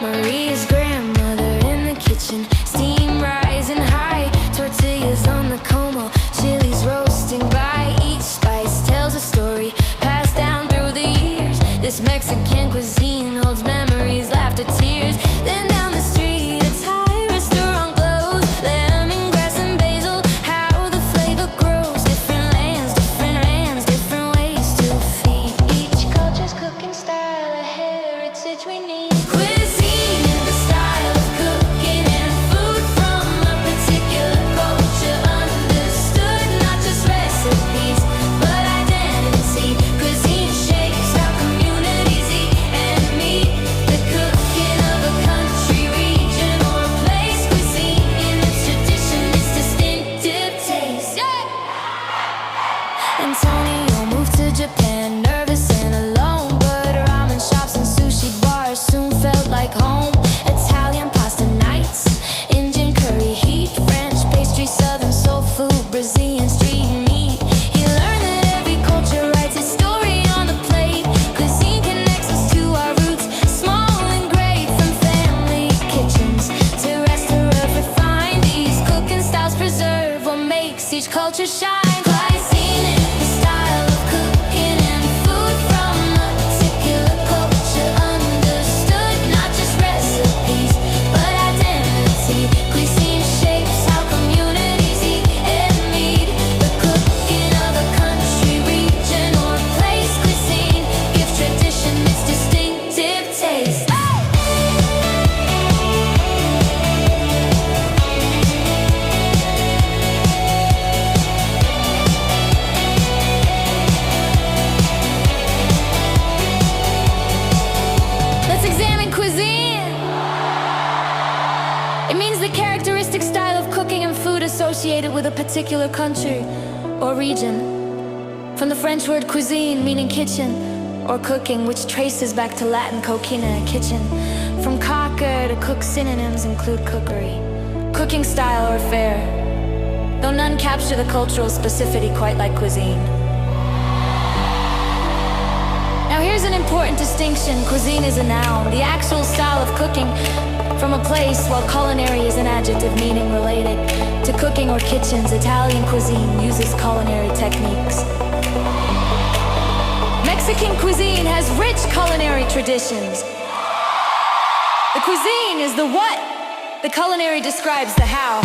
Maria's grandmother in the kitchen, steam rising high, tortillas on the como, chilies roasting by. Each spice tells a story passed down through the years. This Mexican cuisine holds memories, laughter, tears. Then down the street, a Thai restaurant glows, lemongrass and basil, how the flavor grows. Different lands, different ways to feed. Each culture's cooking style, a heritage we need. Cuisine is the style of cooking and food from a particular culture, understood, not just recipes, but identity. Cuisine shapes how communities eat and meet. The cooking of a country, region, or a place. Cuisine in its tradition, its distinctive taste. Antonio moved to Japan, nervous and alone, but ramen shops and sushi bars soon felt like home. Italian pasta nights, Indian curry heat, French pastry, southern soul food, Brazilian street meat. He learned that every culture writes its story on the plate. Cuisine connects us to our roots, small and great, from family kitchens to restaurants refined. These cooking styles preserve what makes each culture shine. Cuisine is the style of cooking and food from a particular culture, understood, not just recipes, but identity. Cuisine shapes how communities eat and meet. The cooking of a country, region, or place. Cuisine gives tradition its distinctive taste. Let's examine cuisine. It means the characteristic style of cooking and food associated with a particular country or region. From the French word cuisine, meaning kitchen or cooking, which traces back to Latin coquina, kitchen. From cocker to cook, synonyms include cookery, cooking style or fare, though none capture the cultural specificity quite like cuisine. Now here's an important distinction. Cuisine is a noun, the actual style of cooking from a place, while culinary is an adjective meaning related to cooking or kitchens. Italian cuisine uses culinary techniques. Mexican cuisine has rich culinary traditions. The cuisine is the what, the culinary describes the how.